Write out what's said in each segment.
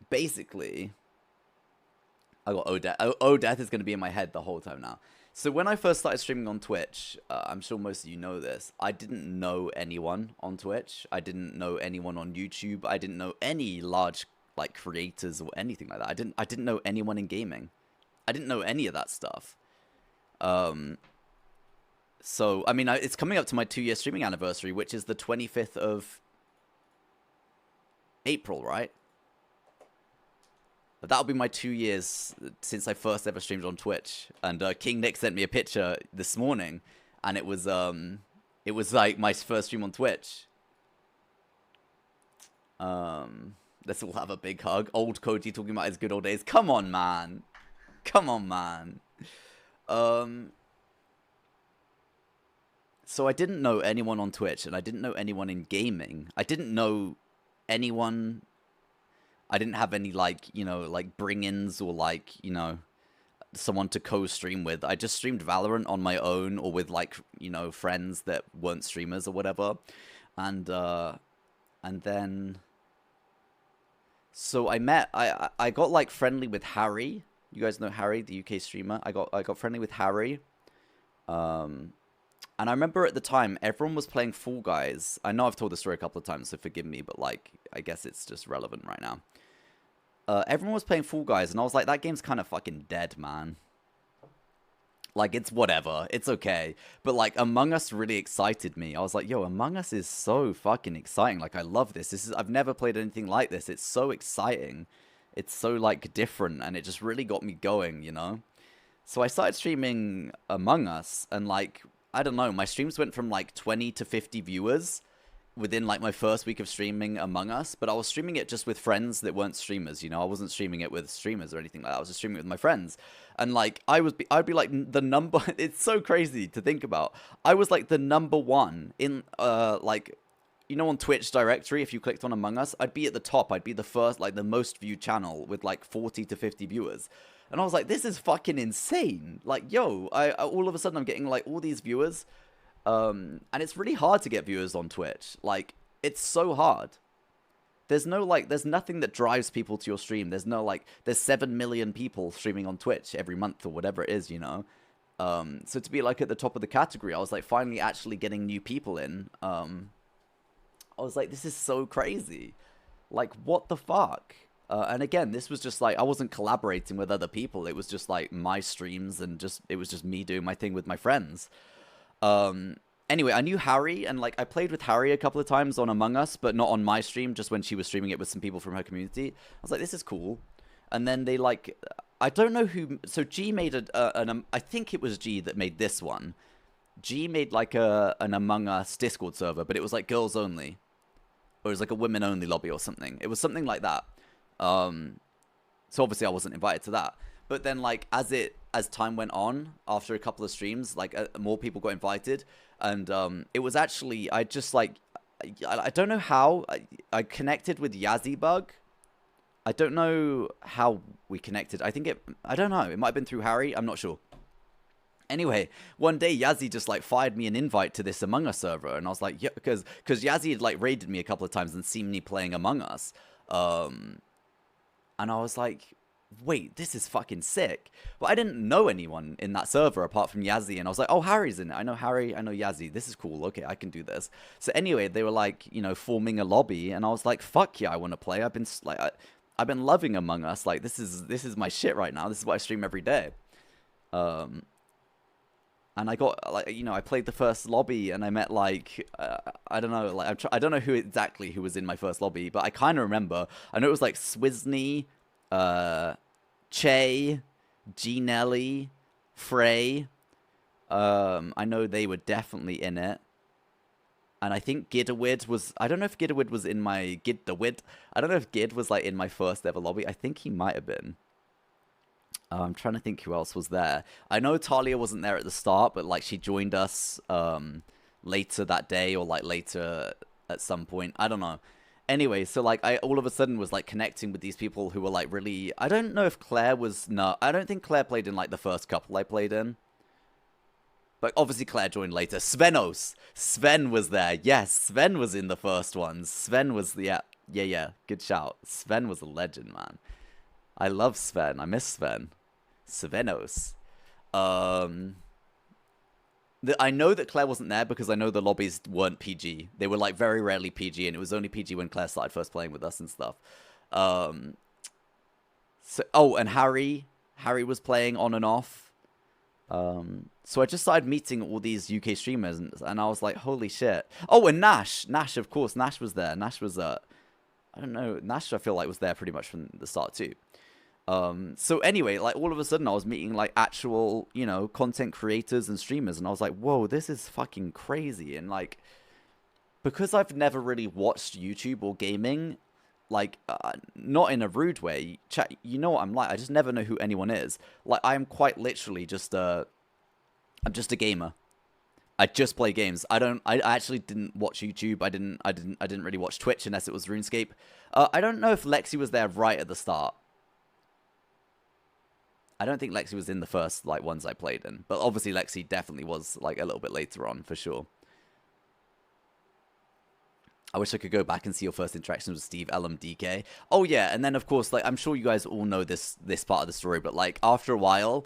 basically, I got O-Death. O-Death is going to be in my head the whole time now. So when I first started streaming on Twitch, I'm sure most of you know this, I didn't know anyone on Twitch. I didn't know anyone on YouTube. I didn't know any large like creators or anything like that. I didn't know anyone in gaming. I didn't know any of that stuff. So I mean, it's coming up to my 2-year streaming anniversary, which is the 25th of April, right? That'll be my 2 years since I first ever streamed on Twitch. And King Nick sent me a picture this morning, and it was like my first stream on Twitch. Let's all have a big hug. Old Koji talking about his good old days. Come on, man. Come on, man. So I didn't know anyone on Twitch, and I didn't know anyone in gaming. I didn't know anyone. I didn't have any, like, you know, like, bring-ins or, like, you know, someone to co-stream with. I just streamed Valorant on my own or with, like, you know, friends that weren't streamers or whatever. And then... So I got, like, friendly with Harry. You guys know Harry, the UK streamer? I got friendly with Harry. And I remember at the time, everyone was playing Fall Guys. I know I've told the story a couple of times, so forgive me, but, like, I guess it's just relevant right now. Everyone was playing Fall Guys, and I was like, that game's kind of fucking dead, man. Like, it's whatever. It's okay. But, like, Among Us really excited me. I was like, yo, Among Us is so fucking exciting. Like, I love this. I've never played anything like this. It's so exciting. It's so, like, different, and it just really got me going, you know? So I started streaming Among Us, and, like, I don't know, my streams went from, like, 20 to 50 viewers within, like, my first week of streaming Among Us, but I was streaming it just with friends that weren't streamers, you know? I wasn't streaming it with streamers or anything like that. I was just streaming it with my friends. And, like, I'd be, like, the number... It's so crazy to think about. I was, like, the #1 in, like... You know, on Twitch directory, if you clicked on Among Us, I'd be at the top. I'd be the first, like, the most viewed channel with, like, 40 to 50 viewers. And I was like, this is fucking insane. Like, yo, I all of a sudden I'm getting, like, all these viewers... and it's really hard to get viewers on Twitch. Like, it's so hard. There's no, like, there's nothing that drives people to your stream. There's no, like, there's 7 million people streaming on Twitch every month or whatever it is, you know? So to be, like, at the top of the category, I was, like, finally actually getting new people in. I was like, this is so crazy. Like, what the fuck? And again, this was just, like, I wasn't collaborating with other people. It was just, like, my streams and it was just me doing my thing with my friends. Anyway, I knew Harry, and, like, I played with Harry a couple of times on Among Us, but not on my stream, just when she was streaming it with some people from her community. I was like, this is cool. And then they, like, I don't know who, so G made I think it was G that made this one. G made, like, an Among Us Discord server, but it was, like, girls only. Or it was, like, a women-only lobby or something. It was something like that. So obviously I wasn't invited to that. But then, like, as time went on, after a couple of streams, like, more people got invited. And it was actually, I just, like, I don't know how. I connected with Yazzybug. I don't know how we connected. I don't know. It might have been through Harry. I'm not sure. Anyway, one day Yazzie just, like, fired me an invite to this Among Us server. And I was like, yeah, because Yazzie had, like, raided me a couple of times and seen me playing Among Us. And I was like... wait, this is fucking sick. But I didn't know anyone in that server apart from Yazzie, and I was like, oh, Harry's in it. I know Harry, I know Yazzie. This is cool. Okay, I can do this. So anyway, they were, like, you know, forming a lobby, and I was like, fuck yeah, I want to play. I've been loving Among Us. Like, this is my shit right now. This is what I stream every day. And I got, like, you know, I played the first lobby, and I met, like, I don't know, like, I don't know who was in my first lobby, but I kind of remember. I know it was, like, Swizney, Che, G Nelly, Frey. I know they were definitely in it. And I think Gidawid was... I don't know if Gidawid was in my... Gidawid? I don't know if Gid was, like, in my first ever lobby. I think he might have been. I'm trying to think who else was there. I know Talia wasn't there at the start, but, like, she joined us later that day, or, like, later at some point. I don't know. Anyway, so, like, I all of a sudden was, like, connecting with these people who were, like, really... I don't know if Claire was... No, I don't think Claire played in, like, the first couple I played in. But obviously Claire joined later. Svenos! Sven was there. Yes, Sven was in the first ones. Sven was the... Yeah, Yeah, yeah. Good shout. Sven was a legend, man. I love Sven. I miss Sven. Svenos. Um, I know that Claire wasn't there because I know the lobbies weren't PG. They were like very rarely PG, and it was only PG when Claire started first playing with us and stuff. Um, oh, and Harry was playing on and off. So I just started meeting all these UK streamers, and I was like, holy shit. Oh, and Nash, of course, Nash was there. Nash was I don't know, Nash I feel like was there pretty much from the start too. So anyway, like all of a sudden I was meeting like actual, content creators and streamers, and I was like, whoa, this is fucking crazy. And like, because I've never really watched YouTube or gaming, like, not in a rude way, chat, you know what I'm like, I just never know who anyone is. Like, I am quite literally I'm just a gamer. I just play games. I actually didn't watch YouTube. I didn't really watch Twitch unless it was RuneScape. I don't know if Lexi was there right at the start. I don't think Lexi was in the first like ones I played in, but obviously Lexi definitely was like a little bit later on for sure. I wish I could go back and see your first interactions with Steve, LMDK. Oh yeah, and then of course, like I'm sure you guys all know this part of the story, but like after a while,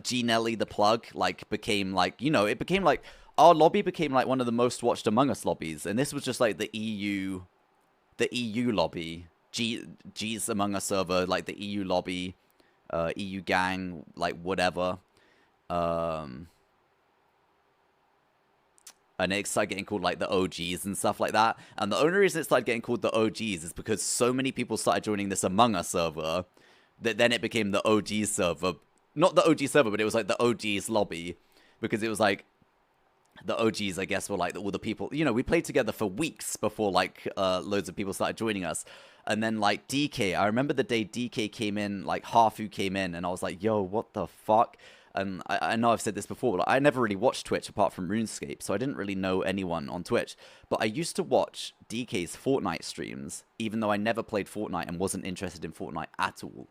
G Nelly the plug like became like it became like our lobby became like one of the most watched Among Us lobbies, and this was just like the EU lobby, G's Among Us server, like the EU lobby. EU gang, like whatever. And it started getting called like the OGs and stuff like that. And the only reason it started getting called the OGs is because so many people started joining this Among Us server that then it became the OG server. Not the OG server, but it was like the OGs lobby, because it was like the OGs, I guess, were like all the people. We played together for weeks before like loads of people started joining us. And then, like, DK, I remember the day DK came in, like, Hafu came in, and I was like, yo, what the fuck? And I know I've said this before, but I never really watched Twitch apart from RuneScape, so I didn't really know anyone on Twitch. But I used to watch DK's Fortnite streams, even though I never played Fortnite and wasn't interested in Fortnite at all.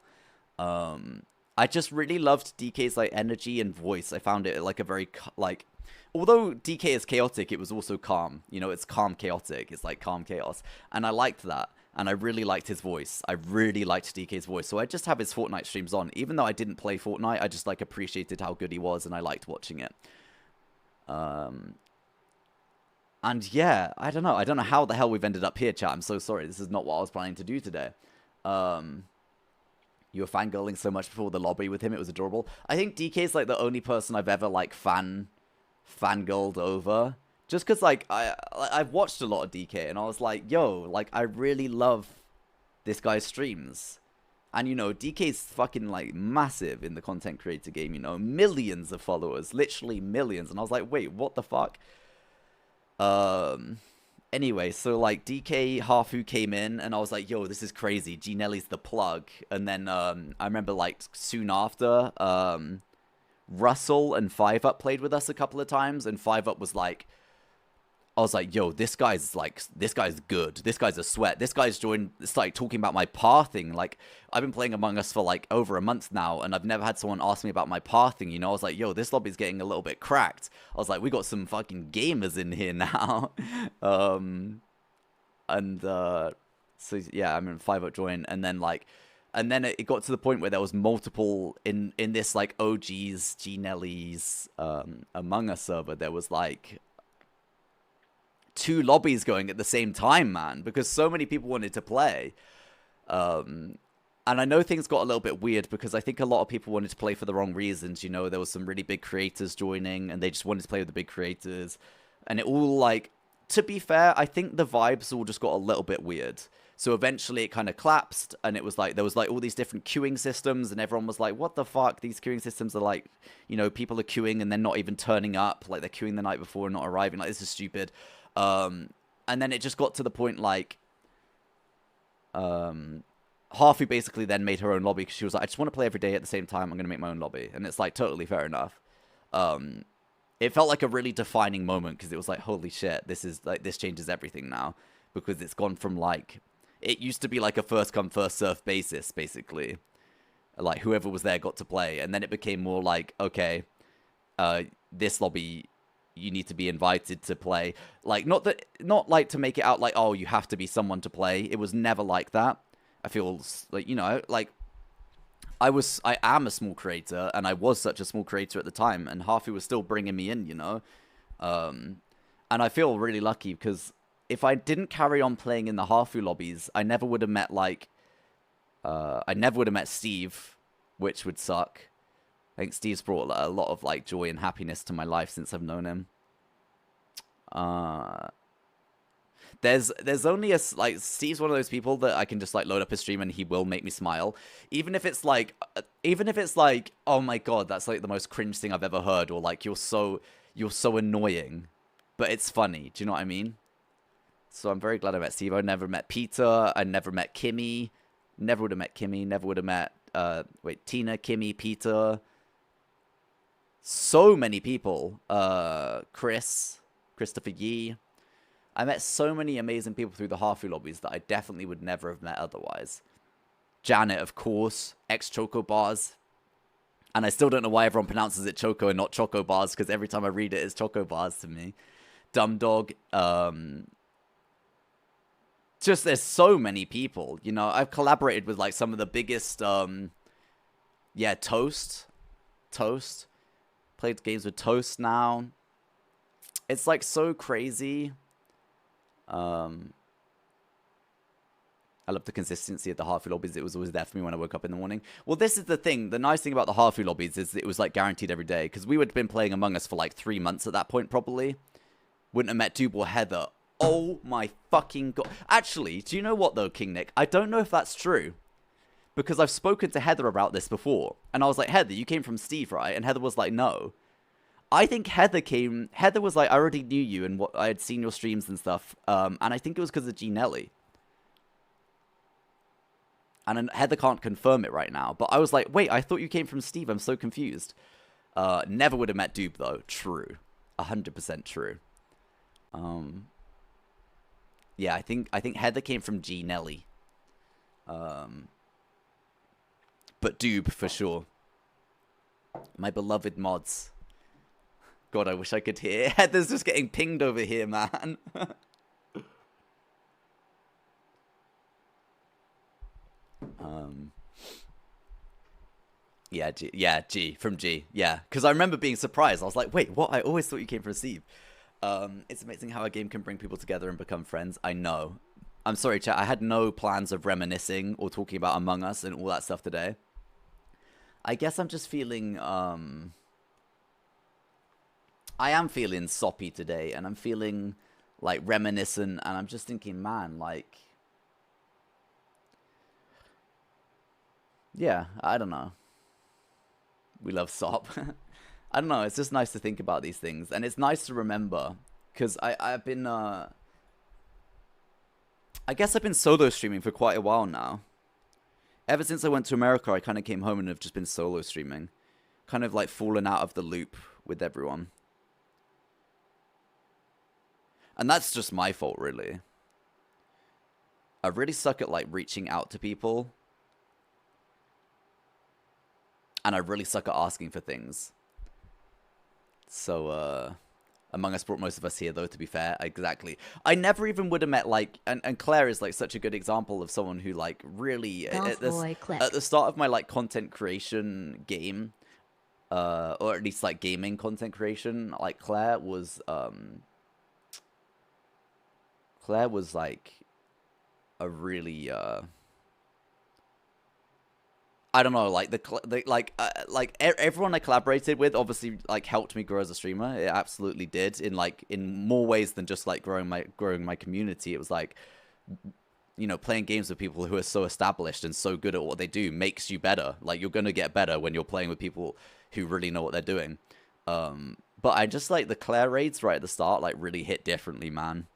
I just really loved DK's, like, energy and voice. I found it, like, a very, like... Although DK is chaotic, it was also calm. It's calm chaotic. It's, like, calm chaos. And I liked that. And I really liked his voice. I really liked DK's voice. So I just have his Fortnite streams on. Even though I didn't play Fortnite, I just like appreciated how good he was, and I liked watching it. And yeah, I don't know. I don't know how the hell we've ended up here, chat. I'm so sorry. This is not what I was planning to do today. You were fangirling so much before the lobby with him. It was adorable. I think DK's like the only person I've ever like fangirled over. Just because, like, I've watched a lot of DK, and I was like, yo, like, I really love this guy's streams. And, DK's fucking, like, massive in the content creator game, millions of followers, literally millions. And I was like, wait, what the fuck? Anyway, so, like, DK Hafu came in, and I was like, yo, this is crazy. G Nelly's the plug. And then, I remember, like, soon after, Russell and 5UP played with us a couple of times, and 5UP was like... I was like, yo, this guy's good. This guy's a sweat. This guy's joined, it's like talking about my pathing. Like, I've been playing Among Us for like over a month now, and I've never had someone ask me about my pathing, I was like, yo, this lobby's getting a little bit cracked. I was like, we got some fucking gamers in here now. So yeah, I mean, 5UP joined, and then like, and then it got to the point where there was multiple in this like OG's, G Nelly's, Among Us server. There was like 2 lobbies going at the same time, man, because so many people wanted to play. And I know things got a little bit weird because I think a lot of people wanted to play for the wrong reasons. There was some really big creators joining, and they just wanted to play with the big creators. And it all, like, to be fair, I think the vibes all just got a little bit weird. So eventually it kind of collapsed, and it was like, there was like all these different queuing systems, and everyone was like, what the fuck? These queuing systems are like, people are queuing and they're not even turning up. Like, they're queuing the night before and not arriving. Like, this is stupid. And then it just got to the point, like, Harfu basically then made her own lobby because she was like, I just want to play every day at the same time. I'm going to make my own lobby. And it's like, totally fair enough. It felt like a really defining moment because it was like, holy shit, this is like, this changes everything now, because it's gone from like, it used to be like a first come first serve basis, basically. Like, whoever was there got to play. And then it became more like, okay, this lobby you need to be invited to play. Like, not like to make it out like, oh, you have to be someone to play. It was never like that. I feel like, like I am a small creator, and I was such a small creator at the time, and Hafu was still bringing me in, and I feel really lucky because if I didn't carry on playing in the Hafu lobbies, I never would have met I never would have met Steve, which would suck. I think Steve's brought a lot of like joy and happiness to my life since I've known him. There's only like Steve's one of those people that I can just like load up his stream and he will make me smile, even if it's like oh my god, that's like the most cringe thing I've ever heard, or like you're so annoying, but it's funny. Do you know what I mean? So I'm very glad I met Steve. I never met Peter. I never met Kimmy. Never would have met Kimmy. Never would have met Tina, Kimmy, Peter. So many people. Christopher Yee. I met so many amazing people through the Hafu lobbies that I definitely would never have met otherwise. Janet, of course. Ex-Choco Bars. And I still don't know why everyone pronounces it Choco and not Choco Bars, because every time I read it, it's Choco Bars to me. Dumb Dog. Just there's so many people. I've collaborated with like some of the biggest... yeah, Toast. Played games with Toast now. It's like so crazy. I love the consistency of the Hafu lobbies. It was always there for me when I woke up in the morning. Well, this is the thing. The nice thing about the Hafu lobbies is it was like guaranteed every day, because we would have been playing Among Us for like 3 months at that point probably. Wouldn't have met Doob or Heather. Oh my fucking god. Actually, do you know what though, King Nick? I don't know if that's true, because I've spoken to Heather about this before, and I was like, Heather, you came from Steve, right? And Heather was like, no. I think Heather was like, I already knew you and what I had seen your streams and stuff. And I think it was because of G Nelly. And Heather can't confirm it right now. But I was like, wait, I thought you came from Steve. I'm so confused. Never would have met Doob though. True. 100% true. Yeah, I think Heather came from G Nelly. But Doob for sure. My beloved mods. God, I wish I could hear. Heather's just getting pinged over here, man. Yeah, G from G. Yeah, because I remember being surprised. I was like, wait, what? I always thought you came from Steve. It's amazing how a game can bring people together and become friends. I know. I'm sorry, chat. I had no plans of reminiscing or talking about Among Us and all that stuff today. I guess I'm just feeling, I am feeling soppy today, and I'm feeling like reminiscent, and I'm just thinking, man, like, yeah, I don't know. We love sop. I don't know. It's just nice to think about these things, and it's nice to remember, because I've been I guess I've been solo streaming for quite a while now. Ever since I went to America, I kind of came home and have just been solo streaming, kind of like fallen out of the loop with everyone. And that's just my fault, really. I really suck at, like, reaching out to people. And I really suck at asking for things. So, Among Us brought most of us here, though, to be fair. Exactly. I never even would have met, like... And Claire is, like, such a good example of someone who, like, really... At the start of my, like, content creation game, or at least, like, gaming content creation, like, Claire was, like, a really, I don't know, like, everyone I collaborated with obviously, like, helped me grow as a streamer. It absolutely did, in more ways than just, like, growing my community. It was, like, playing games with people who are so established and so good at what they do makes you better. Like, you're gonna get better when you're playing with people who really know what they're doing. But I just, like, the Claire raids right at the start, like, really hit differently, man.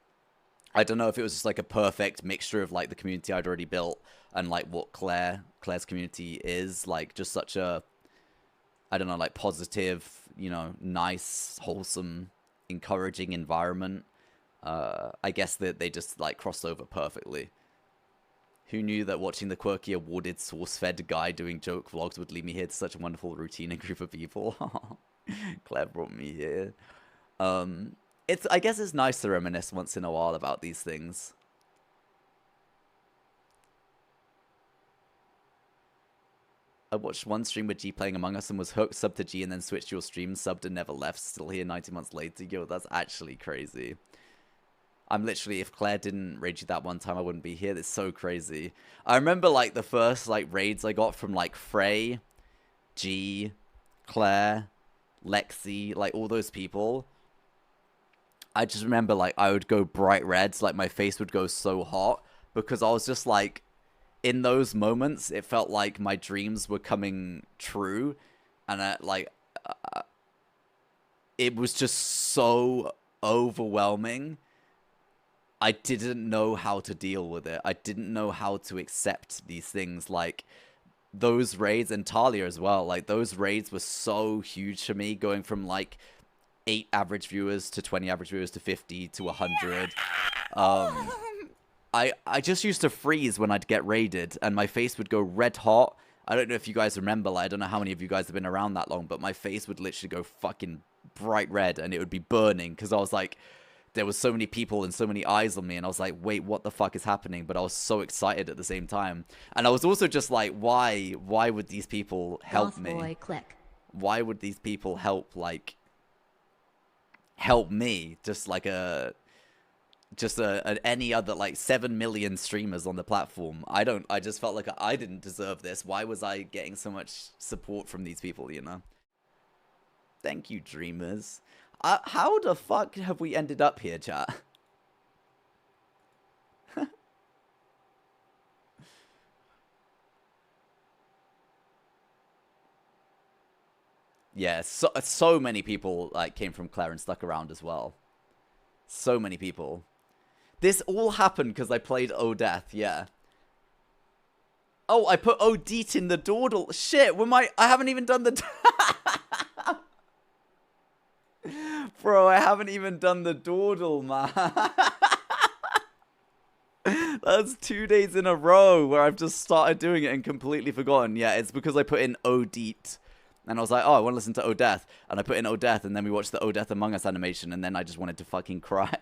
I don't know if it was just like a perfect mixture of like the community I'd already built and like what Claire's community is, like just such a, I don't know, like positive, nice, wholesome, encouraging environment. I guess that they just like crossed over perfectly. Who knew that watching the quirky awarded source-fed guy doing joke vlogs would lead me here to such a wonderful routine and group of people? Claire brought me here. I guess it's nice to reminisce once in a while about these things. I watched one stream with G playing Among Us and was hooked, subbed to G, and then switched to your stream, subbed and never left. Still here 90 months later. Yo, that's actually crazy. I'm literally, if Claire didn't raid you that one time, I wouldn't be here. That's so crazy. I remember, like, the first, like, raids I got from, like, Frey, G, Claire, Lexi, like, all those people. I just remember, like, I would go bright reds, like, my face would go so hot, because I was just, like, in those moments, it felt like my dreams were coming true, and, it was just so overwhelming. I didn't know how to deal with it. I didn't know how to accept these things. Like, those raids, and Talia as well, like, those raids were so huge for me, going from, like, 8 average viewers to 20 average viewers to 50 to 100. I just used to freeze when I'd get raided, and my face would go red hot. I don't know if you guys remember, like, I don't know how many of you guys have been around that long, but my face would literally go fucking bright red, and it would be burning, because I was like, there was so many people and so many eyes on me, and I was like, wait, what the fuck is happening? But I was so excited at the same time. And I was also just like, why would these people help me? Boy, click. Why would these people help me? Just like any other, like, 7 million streamers on the platform. I just felt like I didn't deserve this. Why was I getting so much support from these people, you know? Thank you, dreamers. How the fuck have we ended up here, chat? Yeah, so many people, like, came from Claire and stuck around as well. So many people. This all happened because I played Odeath, yeah. Oh, I put Odeat in the dawdle. Shit, I haven't even done the... Bro, I haven't even done the dawdle, man. That's 2 days in a row where I've just started doing it and completely forgotten. Yeah, it's because I put in Odeat. And I was like, oh, I want to listen to Odeath. And I put in Odeath, and then we watched the Odeath Among Us animation, and then I just wanted to fucking cry.